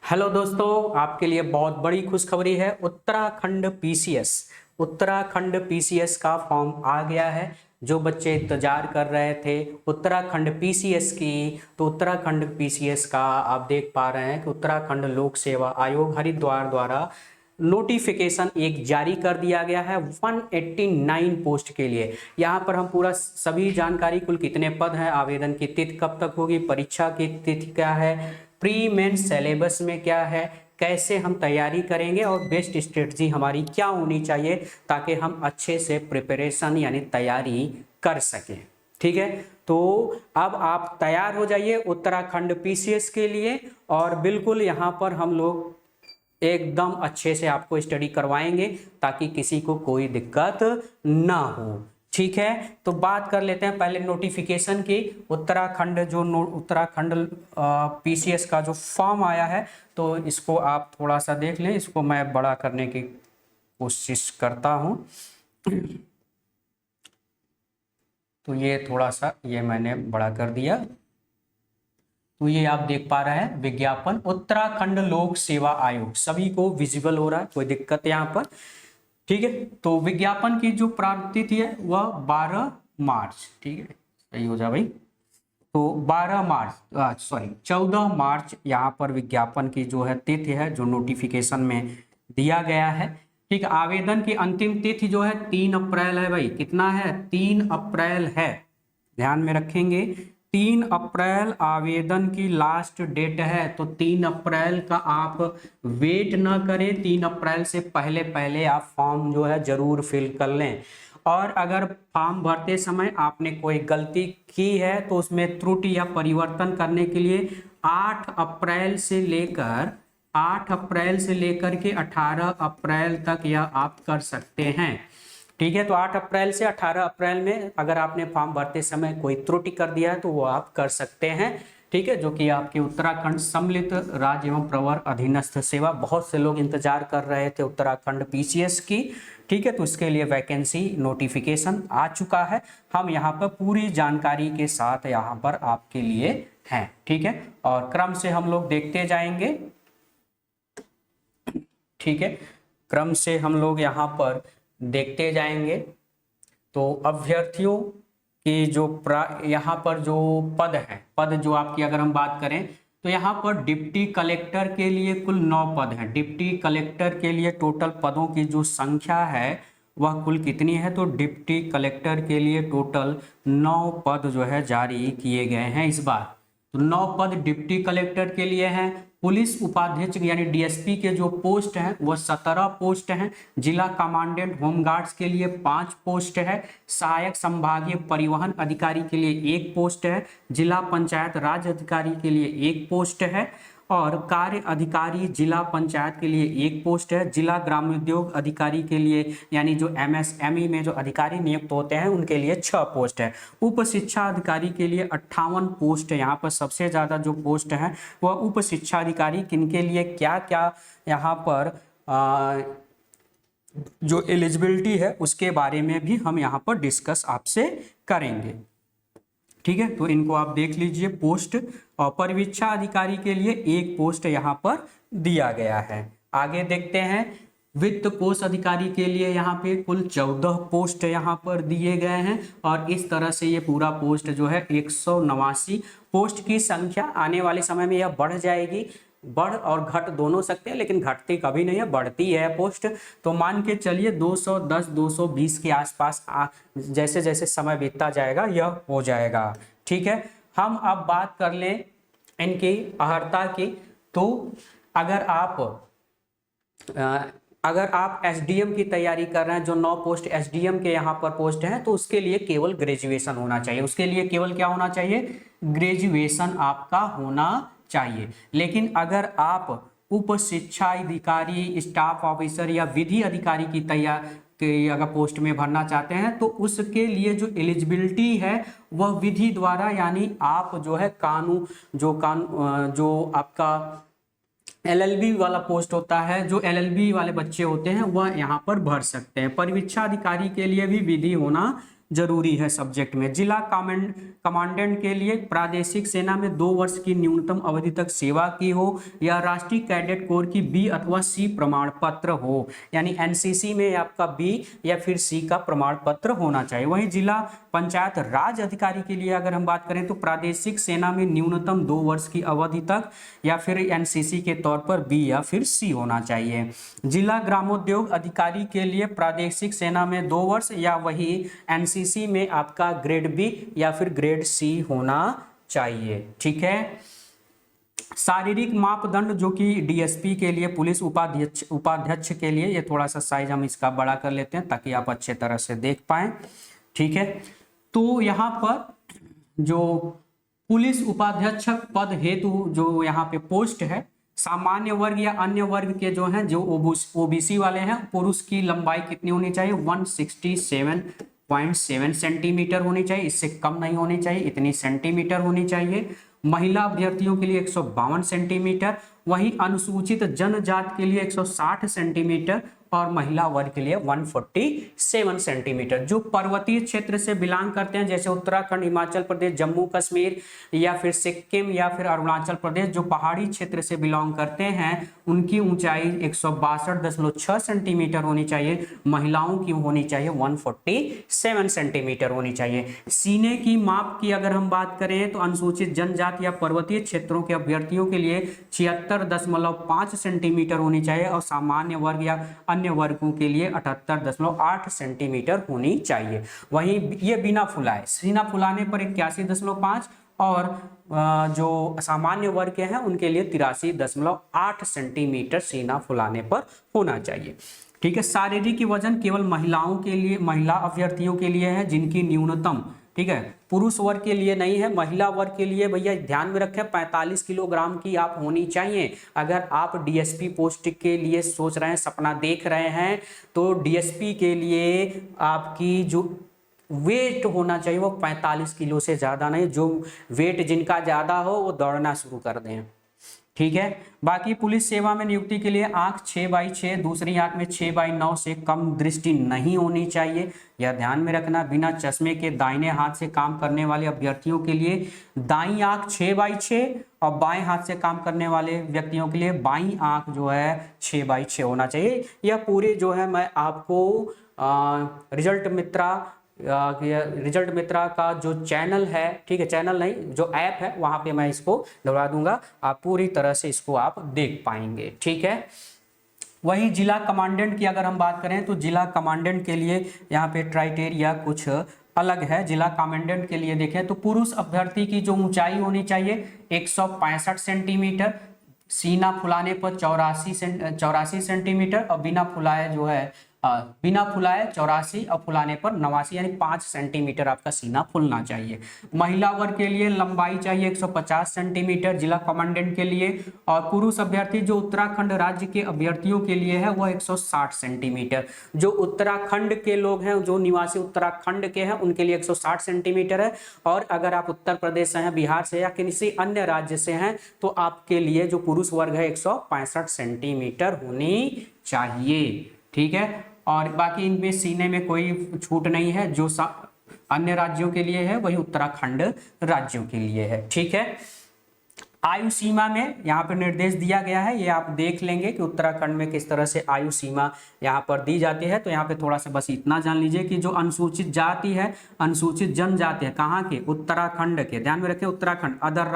Hello दोस्तों, आपके लिए बहुत बड़ी खुशखबरी है। उत्तराखंड पीसीएस का फॉर्म आ गया है। जो बच्चे इंतजार कर रहे थे उत्तराखंड पीसीएस की, तो उत्तराखंड पीसीएस का आप देख पा रहे हैं कि उत्तराखंड लोक सेवा आयोग हरिद्वार द्वारा नोटिफिकेशन एक जारी कर दिया गया है 189 पोस्ट के लिए। यहाँ पर हम पूरा सभी जानकारी, कुल कितने पद हैं, आवेदन की तिथि कब तक होगी, परीक्षा की तिथि क्या है, प्री मेंस सिलेबस में क्या है, कैसे हम तैयारी करेंगे और बेस्ट स्ट्रेटजी हमारी क्या होनी चाहिए ताकि हम अच्छे से प्रिपरेशन यानी तैयारी कर सकें। ठीक है, तो अब आप तैयार हो जाइए उत्तराखंड पीसीएस के लिए, और बिल्कुल यहाँ पर हम लोग एकदम अच्छे से आपको स्टडी करवाएंगे ताकि किसी को कोई दिक्कत ना हो। ठीक है, तो बात कर लेते हैं पहले नोटिफिकेशन की। उत्तराखंड पीसीएस का जो फॉर्म आया है, तो इसको आप थोड़ा सा देख लें। इसको मैं बड़ा करने की कोशिश करता हूं। तो ये थोड़ा सा ये मैंने बड़ा कर दिया। तो ये आप देख पा रहे हैं विज्ञापन उत्तराखंड लोक सेवा आयोग, सभी को विजिबल हो रहा है, कोई दिक्कत यहाँ पर। ठीक है, तो विज्ञापन की जो प्रारंभ तिथि है वह 12 मार्च। ठीक है, सही हो जा भाई। तो 14 मार्च यहाँ पर विज्ञापन की जो है तिथि है, जो नोटिफिकेशन में दिया गया है। ठीक है, आवेदन की अंतिम तिथि जो है 3 अप्रैल है भाई। कितना है? 3 अप्रैल है, ध्यान में रखेंगे। 3 अप्रैल आवेदन की लास्ट डेट है, तो 3 अप्रैल का आप वेट न करें, 3 अप्रैल से पहले पहले आप फॉर्म जो है जरूर फिल कर लें। और अगर फॉर्म भरते समय आपने कोई गलती की है तो उसमें त्रुटि या परिवर्तन करने के लिए 8 अप्रैल से लेकर के 18 अप्रैल तक यह आप कर सकते हैं। ठीक है, तो 8 अप्रैल से 18 अप्रैल में अगर आपने फॉर्म भरते समय कोई त्रुटि कर दिया है तो वो आप कर सकते हैं। ठीक है, जो कि आपके उत्तराखंड सम्मिलित राज्य एवं प्रवर अधीनस्थ सेवा, बहुत से लोग इंतजार कर रहे थे उत्तराखंड पीसीएस की। ठीक है, तो इसके लिए वैकेंसी नोटिफिकेशन आ चुका है। हम यहाँ पर पूरी जानकारी के साथ यहाँ पर आपके लिए हैं। ठीक है, और क्रम से हम लोग देखते जाएंगे। ठीक है, क्रम से हम लोग यहाँ पर देखते जाएंगे। तो अभ्यर्थियों की जो यहाँ पर जो पद जो आपकी अगर हम बात करें तो यहाँ पर डिप्टी कलेक्टर के लिए कुल 9 पद हैं। डिप्टी कलेक्टर के लिए टोटल पदों की जो संख्या है वह कुल कितनी है? तो डिप्टी कलेक्टर के लिए टोटल 9 पद जो है जारी किए गए हैं इस बार। तो 9 पद डिप्टी कलेक्टर के लिए हैं। पुलिस उपाध्यक्ष यानी डीएसपी के जो पोस्ट हैं वह 17 पोस्ट हैं। जिला कमांडेंट होमगार्ड्स के लिए 5 पोस्ट है। सहायक संभागीय परिवहन अधिकारी के लिए 1 पोस्ट है। जिला पंचायत राज अधिकारी के लिए 1 पोस्ट है। और कार्य अधिकारी जिला पंचायत के लिए 1 पोस्ट है। जिला ग्रामोद्योग अधिकारी के लिए यानी जो एमएसएमई में जो अधिकारी नियुक्त होते हैं उनके लिए 6 पोस्ट है। उप शिक्षा अधिकारी के लिए 58 पोस्ट है। यहाँ पर सबसे ज़्यादा जो पोस्ट है वह उप शिक्षा अधिकारी, किनके लिए क्या क्या यहाँ पर जो एलिजिबिलिटी है उसके बारे में भी हम यहाँ पर डिस्कस आपसे करेंगे। ठीक है, तो इनको आप देख लीजिए पोस्ट। और परिवीक्षा अधिकारी के लिए 1 पोस्ट यहाँ पर दिया गया है। आगे देखते हैं, वित्त कोष अधिकारी के लिए यहाँ पे कुल 14 पोस्ट यहाँ पर दिए गए हैं। और इस तरह से ये पूरा पोस्ट जो है 189 पोस्ट की संख्या आने वाले समय में यह बढ़ जाएगी। बढ़ और घट दोनों सकते हैं, लेकिन घटती कभी नहीं है, बढ़ती है पोस्ट। तो मान के चलिए 210 220 के आसपास जैसे जैसे समय बीतता जाएगा यह हो जाएगा। ठीक है, हम अब बात कर लें इनकी अर्हता की। तो अगर आप एसडीएम की तैयारी कर रहे हैं, जो 9 पोस्ट एसडीएम के यहाँ पर पोस्ट हैं, तो उसके लिए केवल ग्रेजुएशन होना चाहिए। उसके लिए केवल क्या होना चाहिए? ग्रेजुएशन आपका होना चाहिए। लेकिन अगर आप उप शिक्षा अधिकारी, स्टाफ ऑफिसर या विधि अधिकारी की तैयारी अगर पोस्ट में भरना चाहते हैं तो उसके लिए जो एलिजिबिलिटी है वह विधि द्वारा, यानी आप जो है जो आपका एलएलबी वाला पोस्ट होता है, जो एलएलबी वाले बच्चे होते हैं वह यहाँ पर भर सकते हैं। परिवीक्षा अधिकारी के लिए भी विधि होना जरूरी है सब्जेक्ट में। जिला कमांडेंट के लिए प्रादेशिक सेना में 2 वर्ष की न्यूनतम अवधि तक सेवा की हो या राष्ट्रीय कैडेट कोर की बी अथवा सी प्रमाण पत्र हो, यानी एनसीसी में आपका बी या फिर सी का प्रमाण पत्र होना चाहिए। वहीं जिला पंचायत राज अधिकारी के लिए अगर हम बात करें तो प्रादेशिक सेना में न्यूनतम 2 वर्ष की अवधि तक या फिर एनसीसी के तौर पर बी या फिर सी होना चाहिए। जिला ग्रामोद्योग अधिकारी के लिए प्रादेशिक सेना में 2 वर्ष या वही एनसीसी में आपका ग्रेड बी या फिर ग्रेड सी होना चाहिए। ठीक है। शारीरिक मापदंड जो कि डीएसपी के लिए, पुलिस उपाध्यक्ष के लिए, ये थोड़ा सा साइज हम इसका बड़ा कर लेते हैं ताकि आप अच्छे तरह से देख पाएं। ठीक है। तो यहाँ पर जो पुलिस उपाध्यक्ष पद हेतु जो यहाँ पे पोस्ट है, सामान्य वर्ग या अन्य वर्ग के जो हैं, जो ओबीसी वाले हैं, पुरुष की लंबाई कितनी होनी चाहिए? 167.7 सेंटीमीटर होनी चाहिए, इससे कम नहीं होनी चाहिए, इतनी सेंटीमीटर होनी चाहिए। महिला अभ्यर्थियों के लिए 152 सेंटीमीटर, वहीं अनुसूचित जनजाति के लिए 160 सेंटीमीटर और महिला वर्ग के लिए 147 सेंटीमीटर। जो पर्वतीय क्षेत्र से बिलोंग करते हैं जैसे उत्तराखंड, हिमाचल प्रदेश, जम्मू कश्मीर या फिर सिक्किम या फिर अरुणाचल प्रदेश, जो पहाड़ी क्षेत्र से बिलोंग करते हैं उनकी ऊंचाई 162.6 सेंटीमीटर होनी चाहिए। महिलाओं की होनी चाहिए 147 सेंटीमीटर होनी चाहिए। सीने की माप की अगर हम बात करें तो अनुसूचित जनजाति या पर्वतीय क्षेत्रों के अभ्यर्थियों के लिए 76.5 सेंटीमीटर होनी चाहिए और सामान्य वर्ग या अन्य वर्गों के लिए 78.8 सेंटीमीटर होनी चाहिए। वहीं ये बिना फुलाए, सीना फुलाने पर 81.5 और जो सामान्य वर्ग के हैं उनके लिए 83.8 सेंटीमीटर सीना फुलाने पर होना चाहिए। ठीक है। शारीरिक वजन केवल महिलाओं के लिए, महिला अभ्यर्थियों के लिए है जिनकी न्यूनतम, ठीक है, पुरुष वर्ग के लिए नहीं है, महिला वर्ग के लिए भैया ध्यान में रखें 45 किलोग्राम की आप होनी चाहिए। अगर आप डीएसपी पोस्ट के लिए सोच रहे हैं, सपना देख रहे हैं, तो डीएसपी के लिए आपकी जो वेट होना चाहिए वो 45 किलो से ज़्यादा नहीं। जो वेट जिनका ज़्यादा हो वो दौड़ना शुरू कर दें। ठीक है। बाकी पुलिस सेवा में नियुक्ति के लिए आंख 6/6, दूसरी आंख में 6/9 से कम दृष्टि नहीं होनी चाहिए, यह ध्यान में रखना। बिना चश्मे के दाहिने हाथ से काम करने वाले अभ्यर्थियों के लिए दाईं आंख 6/6 और बाएं हाथ से काम करने वाले व्यक्तियों के लिए बाईं आंख जो है 6/6 होना चाहिए। यह पूरे जो है मैं आपको रिजल्ट मित्रा का जो चैनल है, ठीक है, चैनल नहीं जो ऐप है वहां पे मैं इसको दौड़ा दूंगा, आप पूरी तरह से इसको आप देख पाएंगे। ठीक है। वही जिला कमांडेंट की अगर हम बात करें तो जिला कमांडेंट के लिए यहाँ पे क्राइटेरिया कुछ अलग है। जिला कमांडेंट के लिए देखें तो पुरुष अभ्यर्थी की जो ऊंचाई होनी चाहिए 165 सेंटीमीटर, सीना फुलाने पर 84 सेंटीमीटर और बिना फुलाए जो है बिना फुलाए 84 और फुलाने पर 89 यानी 5 सेंटीमीटर आपका सीना फुलना चाहिए। महिला वर्ग के लिए लंबाई चाहिए 150 सेंटीमीटर जिला कमांडेंट के लिए, और पुरुष अभ्यर्थी जो उत्तराखंड राज्य के अभ्यर्थियों के लिए है वह 160 सेंटीमीटर। जो उत्तराखंड के लोग हैं, जो निवासी उत्तराखंड के हैं, उनके लिए 160 सेंटीमीटर है, और अगर आप उत्तर प्रदेश से हैं, बिहार से या किसी अन्य राज्य से हैं तो आपके लिए जो पुरुष वर्ग है 165 सेंटीमीटर होनी चाहिए। ठीक है। और बाकी इनमें सीने में कोई छूट नहीं है, जो अन्य राज्यों के लिए है वही उत्तराखंड राज्यों के लिए है। ठीक है। आयु सीमा में यहाँ पर निर्देश दिया गया है, ये आप देख लेंगे कि उत्तराखंड में किस तरह से आयु सीमा यहाँ पर दी जाती है। तो यहाँ पे थोड़ा सा बस इतना जान लीजिए कि जो अनुसूचित जाति है, अनुसूचित जनजाति है, कहाँ के? उत्तराखंड के, ध्यान में रखें उत्तराखंड। अदर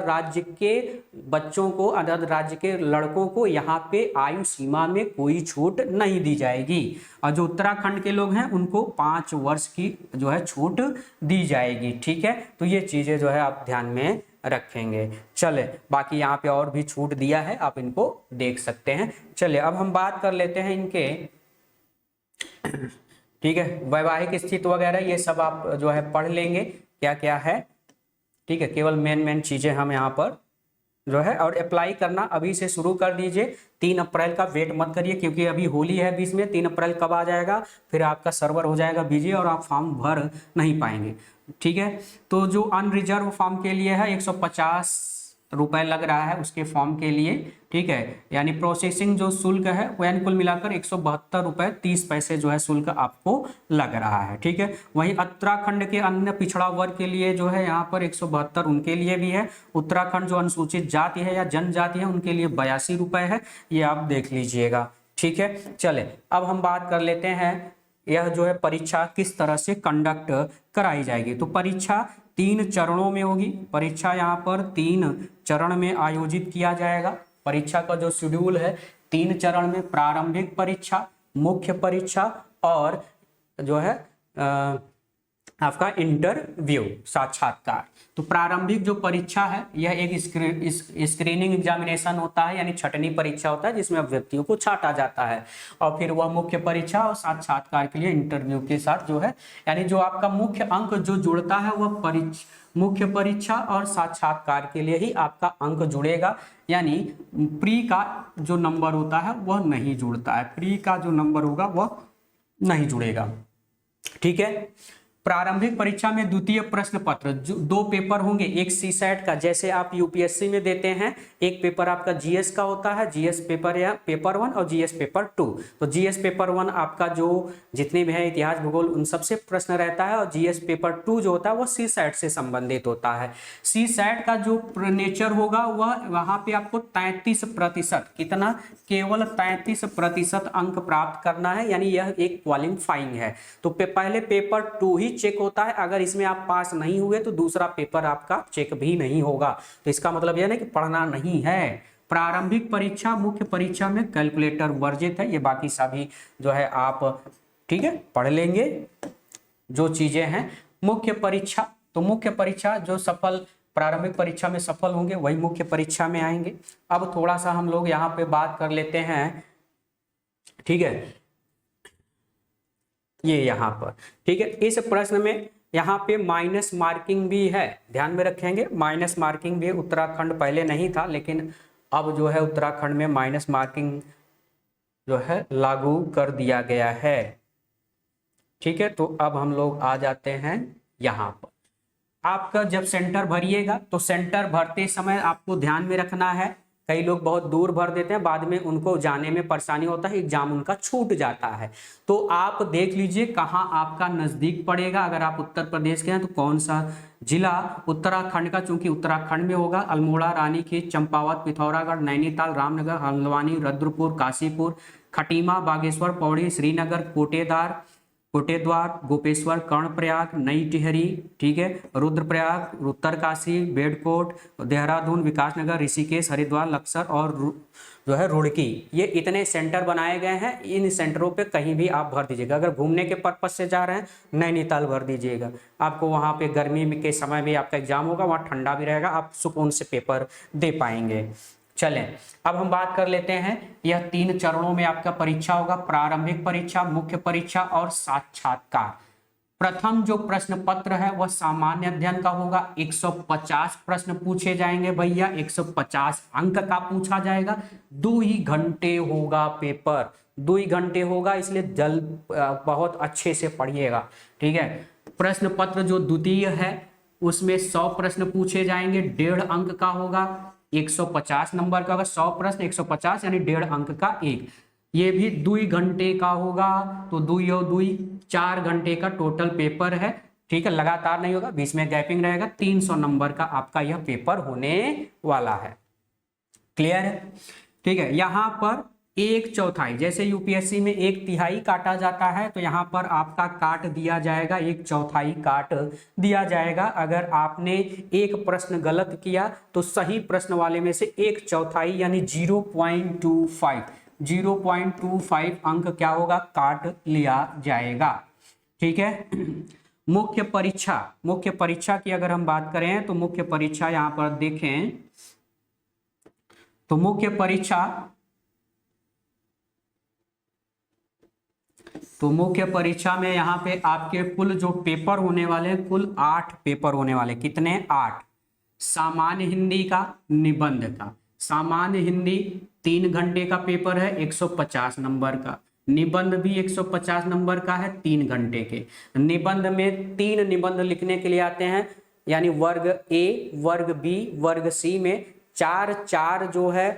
राज्य के बच्चों को, अदर राज्य के लड़कों को यहाँ पे आयु सीमा में कोई छूट नहीं दी जाएगी, और जो उत्तराखंड के लोग हैं उनको 5 वर्ष की जो है छूट दी जाएगी। ठीक है। तो ये चीजें जो है आप ध्यान में रखेंगे। चले, बाकी यहाँ पे और भी छूट दिया है, आप इनको देख सकते हैं। चलिए अब हम बात कर लेते हैं इनके, ठीक है, वैवाहिक स्थिति वगैरह ये सब आप जो है पढ़ लेंगे क्या क्या है। ठीक है। केवल मेन चीजें हम यहाँ पर जो है, और अप्लाई करना अभी से शुरू कर दीजिए। 3 अप्रैल का वेट मत करिए, क्योंकि अभी होली है बीच में। 3 अप्रैल कब आ जाएगा, फिर आपका सर्वर हो जाएगा बिजी और आप फॉर्म भर नहीं पाएंगे। ठीक है। तो जो अनरिजर्व फॉर्म के लिए है 150 रुपए लग रहा है उसके फॉर्म के लिए, ठीक है। यानी प्रोसेसिंग जो शुल्क है वो यानी कुल मिलाकर 172 रुपए 30 पैसे जो है शुल्क आपको लग रहा है, ठीक है। वहीं उत्तराखंड के अन्य पिछड़ा वर्ग के लिए जो है यहाँ पर 172 उनके लिए भी है। उत्तराखंड जो अनुसूचित जाति है या जनजाति है उनके लिए 82 रुपए है, ये आप देख लीजिएगा, ठीक है। चले अब हम बात कर लेते हैं यह जो है परीक्षा किस तरह से कंडक्ट कराई जाएगी। तो परीक्षा 3 चरणों में होगी। परीक्षा यहाँ पर 3 चरण में आयोजित किया जाएगा। परीक्षा का जो शेड्यूल है 3 चरण में, प्रारंभिक परीक्षा, मुख्य परीक्षा और जो है आपका इंटरव्यू साक्षात्कार। तो प्रारंभिक जो परीक्षा है यह एक स्क्रीनिंग एग्जामिनेशन होता है, यानी छटनी परीक्षा होता है जिसमें अभ्यर्थियों को छांटा जाता है। और फिर वह मुख्य परीक्षा और साक्षात्कार के लिए इंटरव्यू के साथ जो है, यानी जो आपका मुख्य अंक जो जुड़ता है वह मुख्य परीक्षा और साक्षात्कार के लिए ही आपका अंक जुड़ेगा। यानी प्री का जो नंबर होता है वह नहीं जुड़ता है, प्री का जो नंबर होगा वह नहीं जुड़ेगा, ठीक है। प्रारंभिक परीक्षा में द्वितीय प्रश्न पत्र जो 2 पेपर होंगे, एक सीसैट का जैसे आप यूपीएससी में देते हैं, एक पेपर आपका जीएस का होता है, जीएस पेपर या पेपर 1 और जीएस पेपर 2। तो जीएस पेपर 1 आपका जो जितने भी है इतिहास भूगोल उन सबसे प्रश्न रहता है, और जीएस पेपर 2 जो होता है वो सीसैट से संबंधित होता है। सीसैट का जो नेचर होगा वह वहां पे आपको 33%, कितना, केवल 33% अंक प्राप्त करना है, यानी यह एक क्वालिफाइंग है। तो पहले पेपर 2 ही चेक होता है, अगर इसमें आप पास नहीं हुए तो दूसरा पेपर आपका चेक भी नहीं होगा। तो इसका मतलब यह नहीं कि पढ़ना नहीं है। प्रारंभिक परीक्षा, मुख्य परीक्षा में कैलकुलेटर वर्जित है, ये बाकी सभी जो है आप ठीक है पढ़ लेंगे जो चीजें हैं। मुख्य परीक्षा, तो मुख्य परीक्षा जो सफल प्रारंभिक परीक्षा में सफल होंगे वही मुख्य परीक्षा में आएंगे। अब थोड़ा सा हम लोग यहाँ पे बात कर लेते हैं, ठीक है, ये यहाँ पर, ठीक है। इस प्रश्न में यहाँ पे माइनस मार्किंग भी है, ध्यान में रखेंगे, माइनस मार्किंग भी। उत्तराखंड पहले नहीं था लेकिन अब जो है उत्तराखंड में माइनस मार्किंग जो है लागू कर दिया गया है, ठीक है। तो अब हम लोग आ जाते हैं यहाँ पर। आपका जब सेंटर भरिएगा तो सेंटर भरते समय आपको ध्यान में रखना है, कई लोग बहुत दूर भर देते हैं, बाद में उनको जाने में परेशानी होता है, एग्जाम उनका छूट जाता है। तो आप देख लीजिए कहाँ आपका नजदीक पड़ेगा। अगर आप उत्तर प्रदेश के हैं तो कौन सा जिला, उत्तराखंड का चूंकि उत्तराखंड में होगा, अल्मोड़ा, रानीखेत, चंपावत, पिथौरागढ़, नैनीताल, रामनगर, हल्द्वानी, रुद्रपुर, काशीपुर, खटीमा, बागेश्वर, पौड़ी, श्रीनगर, कोटेद्वार, गोपेश्वर, कर्णप्रयाग, नई टिहरी, ठीक है, रुद्रप्रयाग, उत्तरकाशी, बेडकोट, देहरादून, विकासनगर, ऋषिकेश, हरिद्वार, लक्सर और जो है रुड़की, ये इतने सेंटर बनाए गए हैं। इन सेंटरों पे कहीं भी आप भर दीजिएगा। अगर घूमने के पर्पज से जा रहे हैं नैनीताल भर दीजिएगा, आपको वहाँ पे गर्मी के समय भी आपका एग्जाम होगा, वहाँ ठंडा भी रहेगा, आप सुकून से पेपर दे पाएंगे। चलें अब हम बात कर लेते हैं, यह 3 चरणों में आपका परीक्षा होगा, प्रारंभिक परीक्षा, मुख्य परीक्षा और साक्षात्कार। प्रथम जो प्रश्न पत्र है वह सामान्य अध्ययन का होगा, 150 प्रश्न पूछे जाएंगे भैया, 150 अंक का पूछा जाएगा, 2 ही घंटे होगा पेपर, 2 ही घंटे होगा, इसलिए बहुत अच्छे से पढ़िएगा, ठीक है। प्रश्न पत्र जो द्वितीय है उसमें 100 प्रश्न पूछे जाएंगे, 1.5 अंक का होगा, 150 नंबर का होगा, 100 प्रश्न 150 यानी 1.5 अंक का एक, ये भी 2 घंटे का होगा। तो 2 और 2 4 घंटे का टोटल पेपर है, ठीक है, लगातार नहीं होगा, बीच में गैपिंग रहेगा। 300 नंबर का आपका यह पेपर होने वाला है, क्लियर है, ठीक है। यहाँ पर 1/4, जैसे यूपीएससी में 1/3 काटा जाता है, तो यहाँ पर आपका काट दिया जाएगा, 1/4 काट दिया जाएगा। अगर आपने एक प्रश्न गलत किया तो सही प्रश्न वाले में से 1/4 यानी 0.25 अंक क्या होगा, काट लिया जाएगा, ठीक है। मुख्य परीक्षा की अगर हम बात करें तो मुख्य परीक्षा यहाँ पर देखें तो मुख्य परीक्षा में यहाँ पे आपके कुल जो पेपर होने वाले हैं, कुल 8 पेपर होने वाले, कितने, 8। सामान्य हिंदी का, निबंध का। सामान्य हिंदी 3 घंटे का पेपर है, 150 नंबर का। निबंध भी 150 नंबर का है, 3 घंटे के। निबंध में 3 निबंध लिखने के लिए आते हैं, यानी वर्ग ए, वर्ग बी, वर्ग सी में चार चार जो है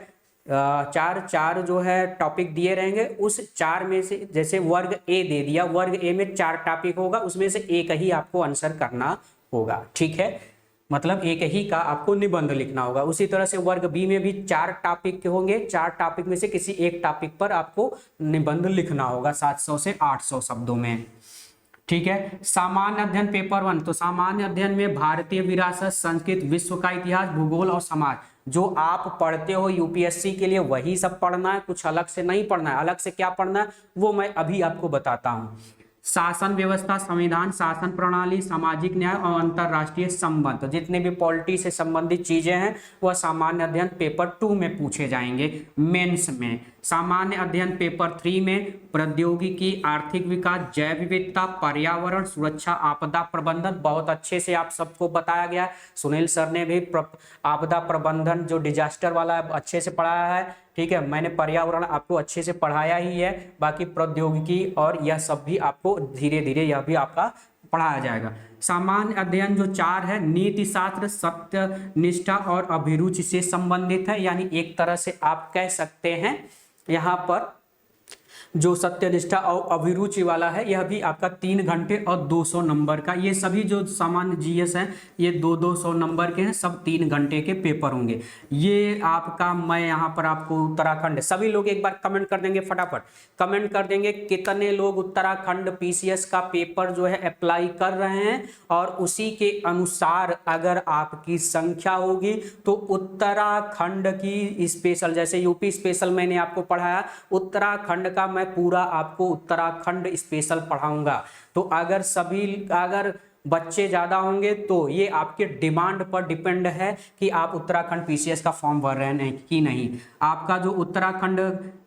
चार जो है टॉपिक दिए रहेंगे, उस चार में से जैसे वर्ग ए दे दिया, वर्ग ए में 4 टॉपिक होगा, उसमें से एक ही आपको आंसर करना होगा, ठीक है, मतलब एक ही का आपको निबंध लिखना होगा। उसी तरह से वर्ग बी में भी 4 टॉपिक के होंगे, 4 टॉपिक में से किसी एक टॉपिक पर आपको निबंध लिखना होगा 700 से 800 शब्दों में, ठीक है। सामान्य अध्ययन पेपर 1, तो सामान्य अध्ययन में भारतीय विरासत, संस्कृत, विश्व का इतिहास, भूगोल और समाज, जो आप पढ़ते हो यूपीएससी के लिए वही सब पढ़ना है, कुछ अलग से नहीं पढ़ना है। अलग से क्या पढ़ना है वो मैं अभी आपको बताता हूँ। शासन व्यवस्था, संविधान, शासन प्रणाली, सामाजिक न्याय और अंतरराष्ट्रीय संबंध, तो जितने भी पॉलिटी से संबंधित चीजें हैं वह सामान्य अध्ययन पेपर 2 में पूछे जाएंगे मेंस में। सामान्य अध्ययन पेपर 3 में प्रौद्योगिकी, आर्थिक विकास, जैव विविधता, पर्यावरण, सुरक्षा, आपदा प्रबंधन, बहुत अच्छे से आप सबको बताया गया। सुनील सर ने भी आपदा प्रबंधन जो डिजास्टर वाला है अच्छे से पढ़ाया है, ठीक है। मैंने पर्यावरण आपको अच्छे से पढ़ाया ही है, बाकी प्रौद्योगिकी और यह सब भी आपको धीरे धीरे यह भी आपका पढ़ाया जाएगा। सामान्य अध्ययन जो 4 है, नीति शास्त्र, सत्य निष्ठा और अभिरुचि से संबंधित है, यानी एक तरह से आप कह सकते हैं यहाँ पर जो सत्यनिष्ठा और अभिरुचि वाला है यह भी आपका 3 घंटे और 200 नंबर का, ये सभी जो सामान्य जीएस हैं ये 200 नंबर के हैं, सब 3 घंटे के पेपर होंगे। ये आपका मैं यहाँ पर आपको उत्तराखंड, सभी लोग एक बार कमेंट कर देंगे, फटाफट कमेंट कर देंगे कितने लोग उत्तराखंड पीसीएस का पेपर जो है अप्लाई कर रहे हैं, और उसी के अनुसार अगर आपकी संख्या होगी तो उत्तराखंड की स्पेशल, जैसे यूपी स्पेशल मैंने आपको पढ़ाया, उत्तराखंड का मैं पूरा आपको उत्तराखंड स्पेशल पढ़ाऊंगा। तो अगर बच्चे ज्यादा होंगे तो ये आपके डिमांड पर डिपेंड है कि आप उत्तराखंड पीसीएस का फॉर्म भर रहे हैं कि नहीं। आपका जो उत्तराखंड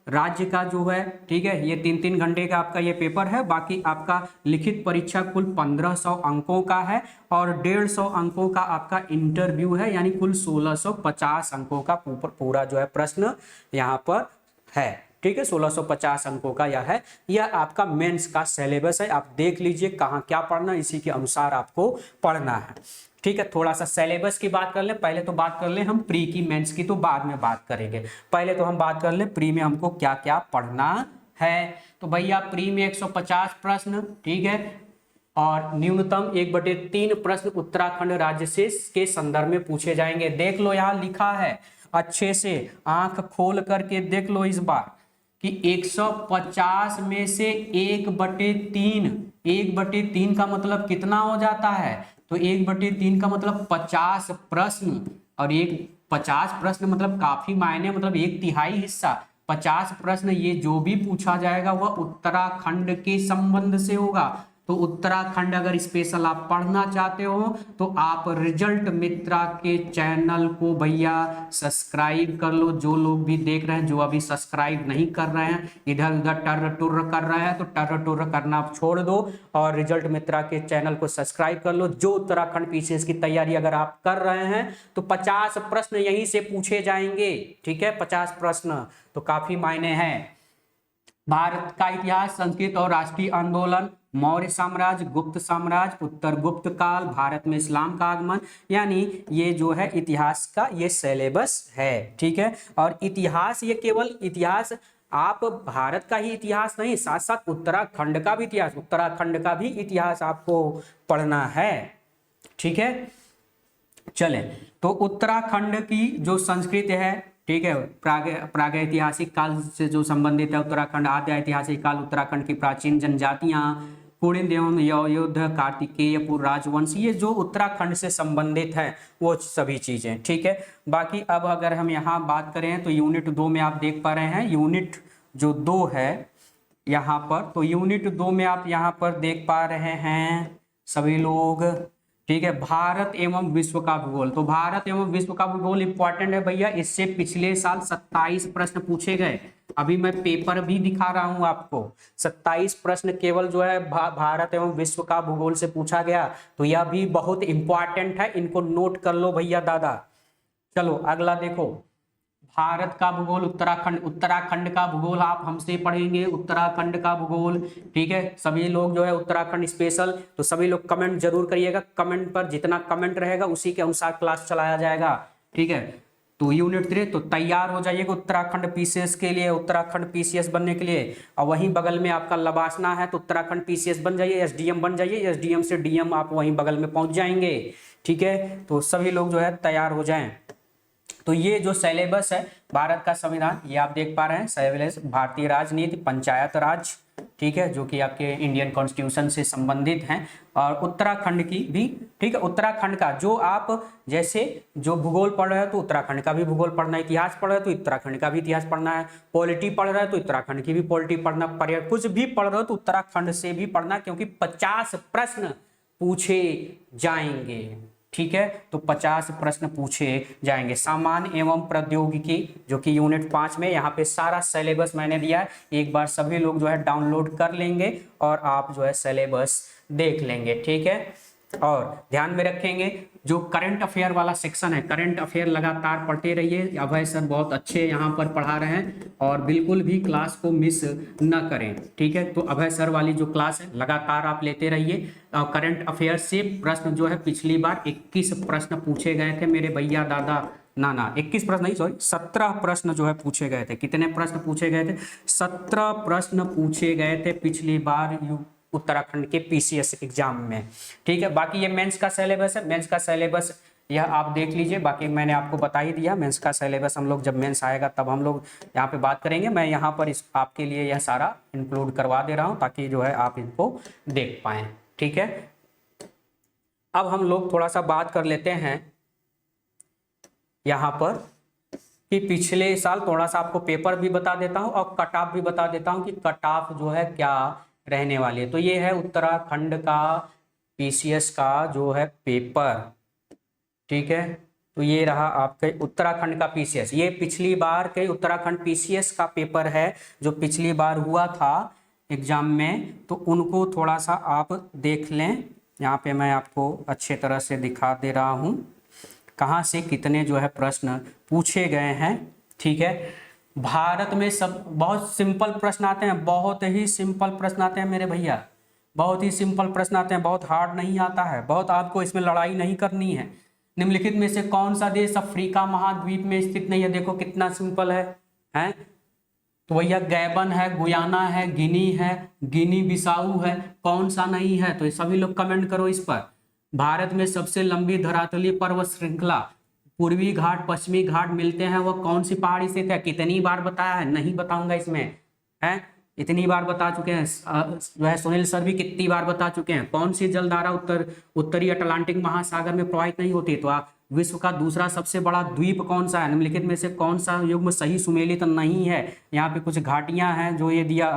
राज्य का जो है, ठीक है, ये 3-3 घंटे का आपका ये पेपर है। बाकी आपका लिखित परीक्षा कुल 1500 अंकों का है और 150 अंकों का आपका इंटरव्यू है, यानी कुल 1650 अंकों का पूरा जो है प्रश्न यहाँ पर है, ठीक है। 1650 अंकों का यह है, यह आपका मेंस का सिलेबस है। आप देख लीजिए कहाँ क्या पढ़ना, इसी के अनुसार आपको पढ़ना है, ठीक है। थोड़ा सा सिलेबस की बात कर ले, पहले तो बात कर ले हम प्री की, मेंस की तो बाद में बात करेंगे। पहले तो हम बात कर ले प्री में हमको क्या क्या पढ़ना है। तो भैया प्री में 150 प्रश्न, ठीक है, और न्यूनतम 1/3 प्रश्न उत्तराखंड राज्य से के संदर्भ में पूछे जाएंगे। देख लो यहाँ लिखा है, अच्छे से आंख खोल करके देख लो इस बार कि 150 में से 1/3 का मतलब कितना हो जाता है, तो 1/3 का मतलब 50 प्रश्न, और 50 प्रश्न मतलब काफी मायने, मतलब 1/3 हिस्सा 50 प्रश्न, ये जो भी पूछा जाएगा वह उत्तराखंड के संबंध से होगा। तो उत्तराखंड अगर स्पेशल आप पढ़ना चाहते हो तो आप रिजल्ट मित्रा के चैनल को भैया सब्सक्राइब कर लो। जो लोग भी देख रहे हैं, जो अभी सब्सक्राइब नहीं कर रहे हैं, इधर उधर टर्र टुर्र कर रहे हैं, तो टर्र टुर्र करना आप छोड़ दो और रिजल्ट मित्रा के चैनल को सब्सक्राइब कर लो। जो उत्तराखंड पीसीएस की तैयारी अगर आप कर रहे हैं तो 50 प्रश्न यहीं से पूछे जाएंगे, ठीक है, 50 प्रश्न, तो काफी मायने हैं। भारत का इतिहास, संस्कृत और राष्ट्रीय आंदोलन, मौर्य साम्राज्य, गुप्त साम्राज्य, उत्तर गुप्त काल, भारत में इस्लाम का आगमन, यानी ये जो है इतिहास का ये सिलेबस है, ठीक है। और इतिहास, ये केवल इतिहास, आप भारत का ही इतिहास नहीं, साथ साथ उत्तराखंड का भी इतिहास, उत्तराखंड का भी इतिहास आपको पढ़ना है, ठीक है। चले, तो उत्तराखंड की जो संस्कृति है, ठीक है, प्रागैतिहासिक काल से जो संबंधित है उत्तराखंड, आद्य ऐतिहासिक काल, उत्तराखंड की प्राचीन जनजातियां, कुड़िन एवं युद्ध, कार्तिकेयपुर राजवंश, ये जो उत्तराखंड से संबंधित है वो सभी चीजें, ठीक है। बाकी अब अगर हम यहाँ बात करें तो यूनिट 2 में आप देख पा रहे हैं, यूनिट जो 2 है यहाँ पर, तो यूनिट 2 में आप यहाँ पर देख पा रहे हैं सभी लोग, ठीक है, भारत एवं विश्व का भूगोल। तो भारत एवं विश्व का भूगोल इंपॉर्टेंट है भैया, इससे पिछले साल 27 प्रश्न पूछे गए। अभी मैं पेपर भी दिखा रहा हूं आपको, 27 प्रश्न केवल जो है भारत एवं विश्व का भूगोल से पूछा गया, तो यह भी बहुत इंपॉर्टेंट है, इनको नोट कर लो भैया दादा। चलो अगला देखो, भारत का भूगोल, उत्तराखंड का भूगोल आप हमसे पढ़ेंगे, उत्तराखंड का भूगोल, ठीक है। सभी लोग जो है उत्तराखंड स्पेशल, तो सभी लोग कमेंट जरूर करिएगा, कमेंट पर जितना कमेंट रहेगा उसी के अनुसार क्लास चलाया जाएगा, ठीक है। तो यूनिट 3 तो तैयार हो जाइएगा उत्तराखंड पीसीएस के लिए, उत्तराखंड पीसीएस बनने के लिए। और वहीं बगल में आपका लबासना है तो उत्तराखंड पीसीएस बन जाइए, एसडीएम बन जाइए, एसडीएम से डीएम आप वहीं बगल में पहुंच जाएंगे। ठीक है, तो सभी लोग जो है तैयार हो जाएं। तो ये जो सिलेबस है भारत का संविधान, ये आप देख पा रहे हैं सिलेबस, भारतीय राजनीति, पंचायत राज, ठीक है, जो कि आपके इंडियन कॉन्स्टिट्यूशन से संबंधित हैं। और उत्तराखंड की भी, ठीक है, उत्तराखंड का जो आप जैसे जो भूगोल पढ़ रहे हो तो उत्तराखंड का भी भूगोल पढ़ना है, इतिहास पढ़ रहे हो तो उत्तराखंड का भी इतिहास पढ़ना है, पॉलिटी पढ़ रहे हो तो उत्तराखंड की भी पॉलिटी पढ़ना, पर्यटन कुछ भी पढ़ रहे हो तो उत्तराखंड से भी पढ़ना, क्योंकि 50 प्रश्न पूछे जाएंगे। ठीक है, तो 50 प्रश्न पूछे जाएंगे। सामान्य एवं प्रौद्योगिकी जो कि यूनिट 5 में, यहाँ पे सारा सिलेबस मैंने दिया है, एक बार सभी लोग जो है डाउनलोड कर लेंगे और आप जो है सिलेबस देख लेंगे। ठीक है, और ध्यान में रखेंगे जो करंट अफेयर वाला सेक्शन है, करंट अफेयर लगातार पढ़ते रहिए, अभय सर बहुत अच्छे यहाँ पर पढ़ा रहे हैं और बिल्कुल भी क्लास को मिस न करें। ठीक है, तो अभय सर वाली जो क्लास है लगातार आप लेते रहिए। करंट अफेयर से प्रश्न जो है पिछली बार 21 प्रश्न पूछे गए थे मेरे भैया दादा, ना 21 प्रश्न नहीं, सॉरी 17 प्रश्न जो है पूछे गए थे। कितने प्रश्न पूछे गए थे? 17 प्रश्न पूछे गए थे पिछली बार उत्तराखंड के पीसीएस एग्जाम में। ठीक है, बाकी ये मेंस का सिलेबस है, मेंस का सिलेबस यह आप देख लीजिए, बाकी मैंने आपको बता ही दिया। मेंस का सिलेबस हम लोग जब मेंस आएगा तब हम लोग यहाँ पे बात करेंगे। मैं यहाँ पर इस आपके लिए यह सारा इंक्लूड करवा दे रहा हूँ ताकि जो है आप इनको देख पाएं। ठीक है, अब हम लोग थोड़ा सा बात कर लेते हैं यहाँ पर कि पिछले साल थोड़ा सा आपको पेपर भी बता देता हूँ और कट ऑफ भी बता देता हूँ कि कट ऑफ जो है क्या रहने वाली है। तो ये है उत्तराखंड का पीसीएस का जो है पेपर। ठीक है, तो ये रहा आपके उत्तराखंड का पीसीएस, ये पिछली बार के उत्तराखंड पीसीएस का पेपर है जो पिछली बार हुआ था एग्जाम में, तो उनको थोड़ा सा आप देख लें। यहाँ पे मैं आपको अच्छे तरह से दिखा दे रहा हूँ कहाँ से कितने जो है प्रश्न पूछे गए हैं। ठीक है, भारत में सब बहुत सिंपल प्रश्न आते हैं, बहुत ही सिंपल प्रश्न आते हैं मेरे भैया, बहुत ही सिंपल प्रश्न आते हैं, बहुत हार्ड नहीं आता है, बहुत आपको इसमें लड़ाई नहीं करनी है। निम्नलिखित में से कौन सा देश अफ्रीका महाद्वीप में स्थित नहीं है? देखो कितना सिंपल है, हैं? तो भैया गैबन है, गुयाना है, गिनी है, गिनी बिसाऊ है, कौन सा नहीं है? तो ये सभी लोग कमेंट करो इस पर। भारत में सबसे लंबी धरातलीय पर्वत श्रृंखला पूर्वी घाट पश्चिमी घाट मिलते हैं, वह कौन सी पहाड़ी स्थित है? कितनी बार बताया है? नहीं बताऊंगा इसमें, है इतनी बार बता चुके हैं जो है सुनील सर भी कितनी बार बता चुके हैं। कौन सी जलधारा उत्तरी अटलांटिक महासागर में प्रवाहित नहीं होती? तो विश्व का दूसरा सबसे बड़ा द्वीप कौन सा है? निम्नलिखित में से कौन सा युग्म सही सुमेलित नहीं है? यहाँ पे कुछ घाटियां हैं जो ये दिया,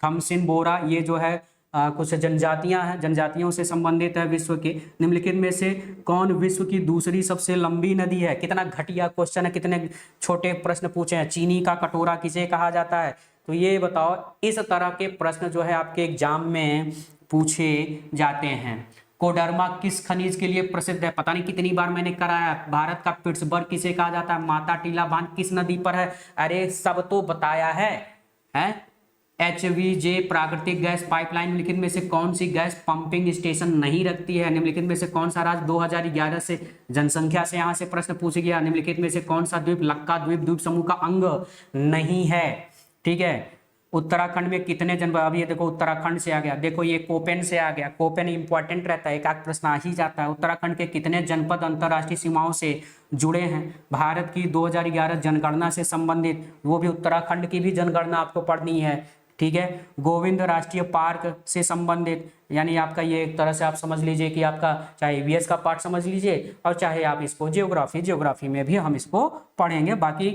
खमसिन बोरा, ये जो है कुछ जनजातियां हैं, जनजातियों से संबंधित है विश्व के। निम्नलिखित में से कौन विश्व की दूसरी सबसे लंबी नदी है? कितना घटिया क्वेश्चन है, कितने छोटे प्रश्न पूछे हैं। चीनी का कटोरा किसे कहा जाता है? तो ये बताओ, इस तरह के प्रश्न जो है आपके एग्जाम में पूछे जाते हैं। कोडरमा किस खनिज के लिए प्रसिद्ध है? पता नहीं कितनी बार मैंने कराया। भारत का पिट्सबर्ग किसे कहा जाता है? माता टीला बांध किस नदी पर है? अरे सब तो बताया है, हैं? HVJ प्राकृतिक गैस पाइपलाइन निम्नलिखित में से कौन सी गैस पंपिंग स्टेशन नहीं रखती है? निम्नलिखित में से कौन सा राज्य 2011 से जनसंख्या से यहाँ से प्रश्न पूछ गया? निम्नलिखित में से कौन सा द्वीप लक्का द्वीप समूह का अंग नहीं है? ठीक है, उत्तराखंड में कितने जनपद? अब ये देखो उत्तराखंड से आ गया, देखो ये कोपेन से आ गया, कोपेन इंपॉर्टेंट रहता है, एक आध प्रश्न आ ही जाता है। उत्तराखंड के कितने जनपद अंतर्राष्ट्रीय सीमाओं से जुड़े हैं? भारत की 2011 जनगणना से संबंधित, वो भी उत्तराखंड की भी जनगणना आपको पढ़नी है। ठीक है, गोविंद राष्ट्रीय पार्क से संबंधित, यानी आपका ये एक तरह से आप समझ लीजिए कि आपका चाहे ईवीएस का पार्ट समझ लीजिए और चाहे आप इसको ज्योग्राफी में भी हम इसको पढ़ेंगे। बाकी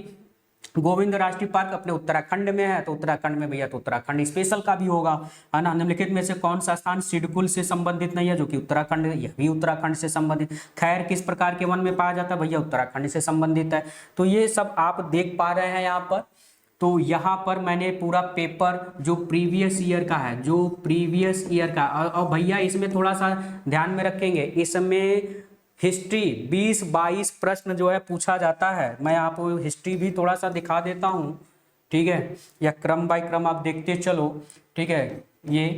गोविंद राष्ट्रीय पार्क अपने उत्तराखंड में है, तो उत्तराखंड में भैया तो उत्तराखंड स्पेशल का भी होगा, है ना। निम्नलिखित में से कौन सा स्थान सिडकुल से संबंधित नहीं है? जो कि उत्तराखंड, यह भी उत्तराखंड से संबंधित। खैर किस प्रकार के वन में पाया जाता है? भैया उत्तराखंड से संबंधित है। तो ये सब आप देख पा रहे हैं यहाँ पर। तो यहाँ पर मैंने पूरा पेपर जो प्रीवियस ईयर का है, जो प्रीवियस ईयर का, और भैया इसमें थोड़ा सा ध्यान में रखेंगे, इसमें हिस्ट्री 20-22 प्रश्न जो है पूछा जाता है। मैं आपको हिस्ट्री भी थोड़ा सा दिखा देता हूँ, ठीक है, या क्रम बाय क्रम आप देखते चलो। ठीक है, ये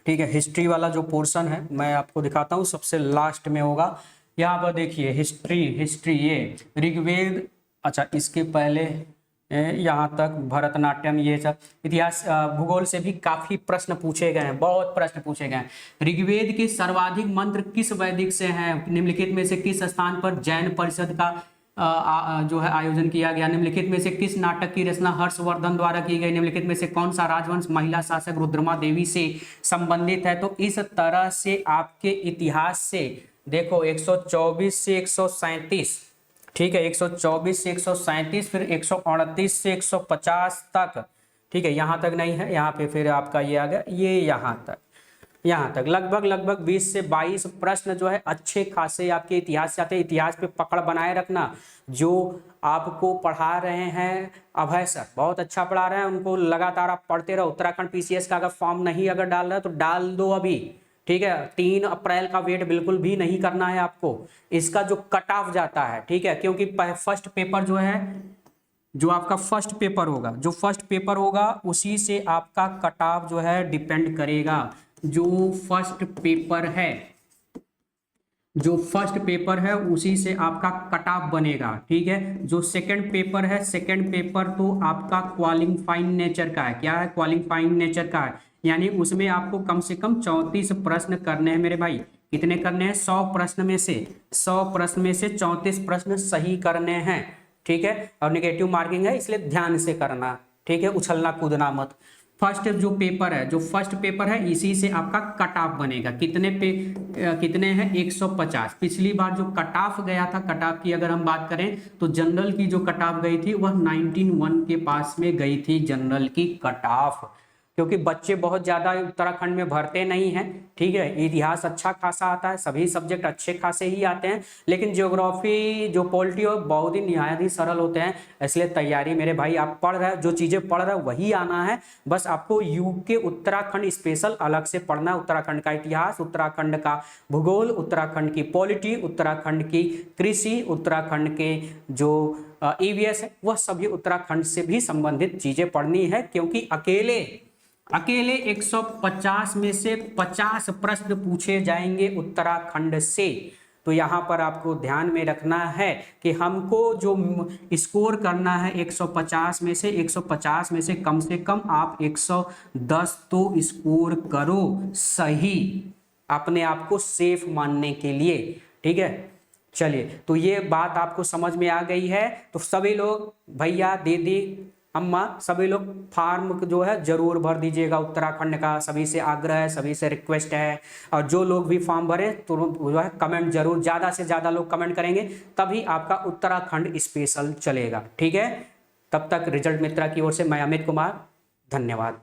ठीक है, हिस्ट्री वाला जो पोर्शन है मैं आपको दिखाता हूँ, सबसे लास्ट में होगा। यहाँ पर देखिए हिस्ट्री हिस्ट्री ये ऋग्वेद, अच्छा इसके पहले यहाँ तक भरतनाट्यम, ये सब इतिहास भूगोल से भी काफी प्रश्न पूछे गए हैं, बहुत प्रश्न पूछे गए हैं। ऋग्वेद के सर्वाधिक मंत्र किस वैदिक से हैं? निम्नलिखित में से किस स्थान पर जैन परिषद का जो है आयोजन किया गया? निम्नलिखित में से किस नाटक की रचना हर्षवर्धन द्वारा की गई? निम्नलिखित में से कौन सा राजवंश महिला शासक रुद्रमा देवी से संबंधित है? तो इस तरह से आपके इतिहास से देखो 124 से 137, ठीक है, 124 से 137, फिर 138 से 150 तक, ठीक है, यहाँ तक नहीं है, यहाँ पे फिर आपका ये आ गया, ये यहाँ तक लगभग 20 से 22 प्रश्न जो है अच्छे खासे आपके इतिहास से आते हैं। इतिहास पे पकड़ बनाए रखना। जो आपको पढ़ा रहे हैं अभय सर, बहुत अच्छा पढ़ा रहे हैं, उनको लगातार आप पढ़ते रहो। उत्तराखंड पीसीएस का अगर फॉर्म नहीं अगर डाल रहा है तो डाल दो अभी, ठीक है। 3 अप्रैल का वेट बिल्कुल भी नहीं करना है आपको। इसका जो कट ऑफ जाता है, ठीक है, क्योंकि फर्स्ट पेपर जो है, जो आपका फर्स्ट पेपर होगा उसी से आपका कट ऑफ जो है डिपेंड करेगा। जो फर्स्ट पेपर है उसी से आपका कट ऑफ बनेगा, ठीक है। जो सेकंड पेपर तो आपका क्वालिफाइंग नेचर का है। क्या है? क्वालिफाइंग नेचर का है, यानी उसमें आपको कम से कम 34 प्रश्न करने हैं मेरे भाई। कितने करने हैं? 100 प्रश्न में से 34 प्रश्न सही करने हैं, ठीक है। और नेगेटिव मार्किंग है, इसलिए ध्यान से करना, ठीक है, उछलना कूदना मत। फर्स्ट पेपर है इसी से आपका कट ऑफ बनेगा। कितने हैं? 150। पिछली बार जो कट ऑफ गया था, कट ऑफ की अगर हम बात करें तो जनरल की जो कट ऑफ गई थी वह 19-1 के पास में गई थी जनरल की कट ऑफ, क्योंकि बच्चे बहुत ज्यादा उत्तराखंड में भरते नहीं हैं, ठीक है। इतिहास अच्छा खासा आता है, सभी सब्जेक्ट अच्छे खासे ही आते हैं, लेकिन ज्योग्राफी जो पॉलिटी हो बहुत ही निहायत ही सरल होते हैं। इसलिए तैयारी मेरे भाई आप पढ़ रहे हो, जो चीजें पढ़ रहे हो वही आना है। बस आपको यूके उत्तराखंड स्पेशल अलग से पढ़ना है। उत्तराखंड का इतिहास, उत्तराखंड का भूगोल, उत्तराखंड की पॉलिटी, उत्तराखंड की कृषि, उत्तराखंड के जो ईवीएस है, वह सभी उत्तराखंड से भी संबंधित चीजें पढ़नी है। क्योंकि अकेले 150 में से 50 प्रश्न पूछे जाएंगे उत्तराखंड से। तो यहाँ पर आपको ध्यान में रखना है कि हमको जो स्कोर करना है 150 में से कम आप 110 तो स्कोर करो, सही, अपने आप को सेफ मानने के लिए, ठीक है। चलिए, तो ये बात आपको समझ में आ गई है। तो सभी लोग, भैया दीदी अम्मा, सभी लोग फॉर्म जो है जरूर भर दीजिएगा उत्तराखंड का। सभी से आग्रह है, सभी से रिक्वेस्ट है। और जो लोग भी फॉर्म भरे तो जो है कमेंट जरूर, ज़्यादा से ज़्यादा लोग कमेंट करेंगे तभी आपका उत्तराखंड स्पेशल चलेगा, ठीक है। तब तक रिजल्ट मित्रा की ओर से मैं अमित कुमार, धन्यवाद।